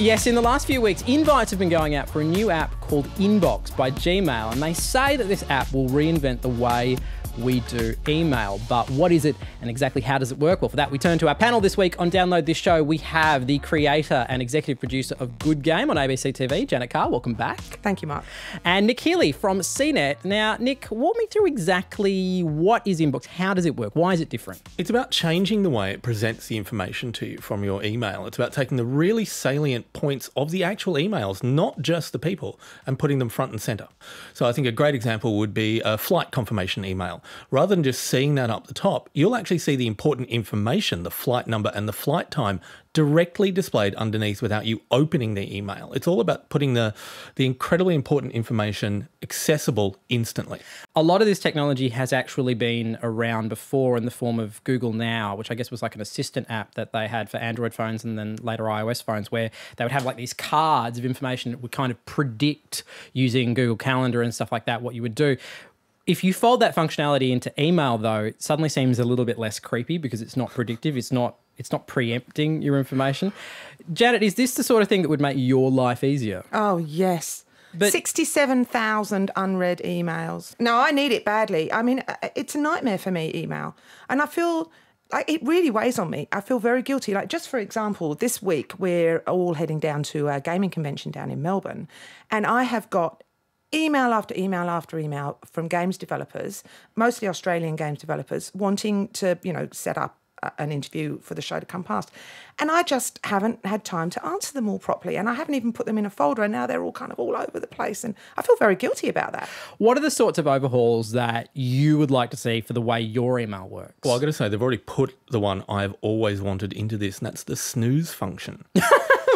Yes, in the last few weeks, invites have been going out for a new app called Inbox by Gmail, and they say that this app will reinvent the way we do email. But what is it and exactly how does it work? Well, for that, we turn to our panel this week on Download This Show. We have the creator and executive producer of Good Game on ABC TV, Janet Carr. Welcome back. Thank you, Mark. And Nic Healey from CNET. Now, Nic, walk me through exactly what is Inbox? How does it work? Why is it different? It's about changing the way it presents the information to you from your email. It's about taking the really salient points of the actual emails, not just the people, and putting them front and centre. So I think a great example would be a flight confirmation email. Rather than just seeing that up the top, you'll actually see the important information, the flight number and the flight time, directly displayed underneath without you opening the email. It's all about putting the incredibly important information accessible instantly. A lot of this technology has actually been around before in the form of Google Now, which I guess was like an assistant app that they had for Android phones and then later iOS phones, where they would have like these cards of information that would kind of predict using Google Calendar and stuff like that what you would do. If you fold that functionality into email, though, it suddenly seems a little bit less creepy because it's not predictive. It's not preempting your information. Janet, is this the sort of thing that would make your life easier? Oh, yes. But 67,000 unread emails. No, I need it badly. I mean, it's a nightmare for me, email. And I feel like it really weighs on me. I feel very guilty. Like, just for example, this week we're all heading down to a gaming convention down in Melbourne, and I have got email after email after email from games developers, mostly Australian games developers, wanting to, set up an interview for the show to come past. And I just haven't had time to answer them all properly. And I haven't even put them in a folder. And now they're all kind of all over the place. And I feel very guilty about that. What are the sorts of overhauls that you would like to see for the way your email works? Well, I've got to say, they've already put the one I've always wanted into this, and that's the snooze function.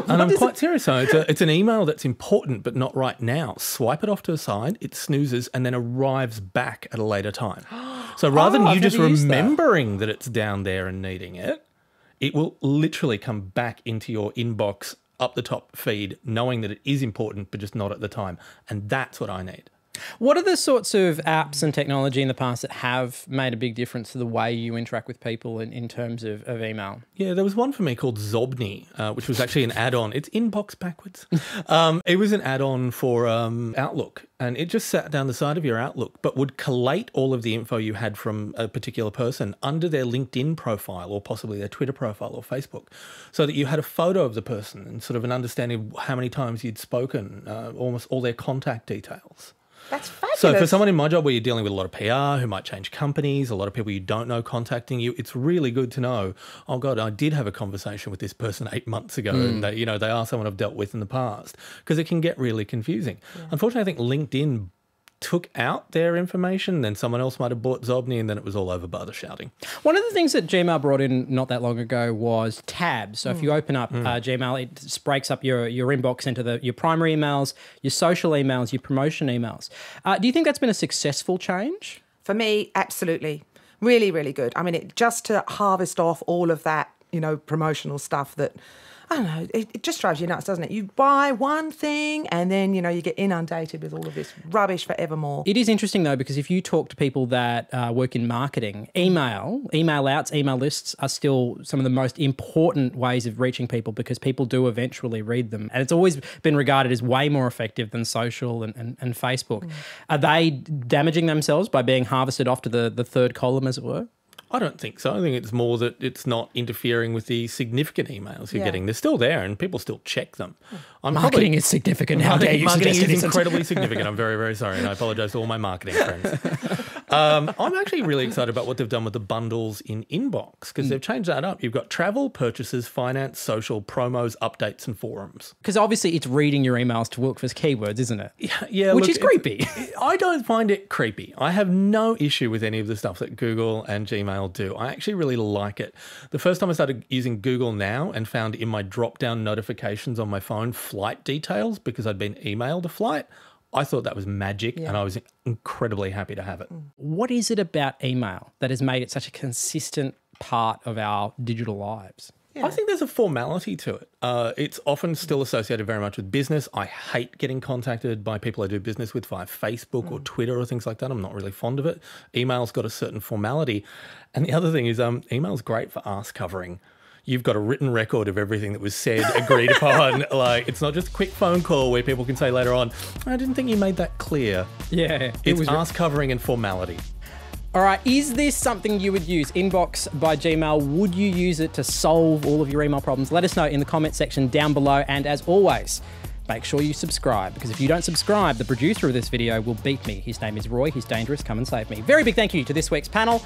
And I'm quite serious. So it's an email that's important, but not right now. Swipe it off to the side, it snoozes, and then arrives back at a later time. So rather than you just remembering that it's down there and needing it, it will literally come back into your inbox up the top feed, knowing that it is important, but just not at the time. And that's what I need. What are the sorts of apps and technology in the past that have made a big difference to the way you interact with people in terms of email? Yeah, there was one for me called Zobni, which was actually an add-on. It's inbox backwards. It was an add-on for Outlook, and it just sat down the side of your Outlook, but would collate all of the info you had from a particular person under their LinkedIn profile or possibly their Twitter profile or Facebook, so that you had a photo of the person and sort of an understanding of how many times you'd spoken, almost all their contact details. That's fabulous. So for someone in my job where you're dealing with a lot of PR who might change companies, a lot of people you don't know contacting you, it's really good to know, oh God, I did have a conversation with this person 8 months ago and they, they are someone I've dealt with in the past, because it can get really confusing. Yeah. Unfortunately, I think LinkedIn took out their information, then someone else might have bought Zobni, and then it was all over by the shouting. One of the things that Gmail brought in not that long ago was tabs. So if you open up Gmail, it breaks up your inbox into your primary emails, your social emails, your promotion emails. Do you think that's been a successful change? For me, absolutely. Really, really good. I mean, just to harvest off all of that, promotional stuff that, I don't know, it just drives you nuts, doesn't it? You buy one thing and then, you get inundated with all of this rubbish forevermore. It is interesting, though, because if you talk to people that work in marketing, email outs, email lists are still some of the most important ways of reaching people, because people do eventually read them. And it's always been regarded as way more effective than social and Facebook. Are they damaging themselves by being harvested off to the third column, as it were? I don't think so. I think it's more that it's not interfering with the significant emails you're getting. They're still there and people still check them. Marketing is significant. How dare you Marketing suggest is incredibly significant. I'm very, very sorry, and I apologise to all my marketing friends. I'm actually really excited about what they've done with the bundles in Inbox, because they've changed that up. You've got travel, purchases, finance, social, promos, updates and forums. Because obviously it's reading your emails to look for keywords, isn't it? Yeah, Which is creepy. I don't find it creepy. I have no issue with any of the stuff that Google and Gmail do. I actually really like it. The first time I started using Google Now and found in my drop-down notifications on my phone flight details because I'd been emailed a flight, I thought that was magic and I was incredibly happy to have it. What is it about email that has made it such a consistent part of our digital lives? I think there's a formality to it. It's often still associated very much with business. I hate getting contacted by people I do business with via Facebook or Twitter or things like that. I'm not really fond of it. Email's got a certain formality. And the other thing is email's great for ask covering. you've got a written record of everything that was said, agreed upon. Like, it's not just a quick phone call where people can say later on, I didn't think you made that clear. Yeah. It's ass covering and formality. All right, is this something you would use? Inbox by Gmail, would you use it to solve all of your email problems? Let us know in the comment section down below. And as always, make sure you subscribe, because if you don't subscribe, the producer of this video will beat me. His name is Roy. He's dangerous. Come and save me. Very big thank you to this week's panel.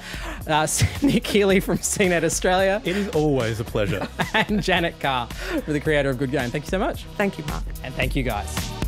Nic Healey from CNET Australia. It is always a pleasure. And Janet Carr, the creator of Good Game. Thank you so much. Thank you, Mark. And thank you, guys.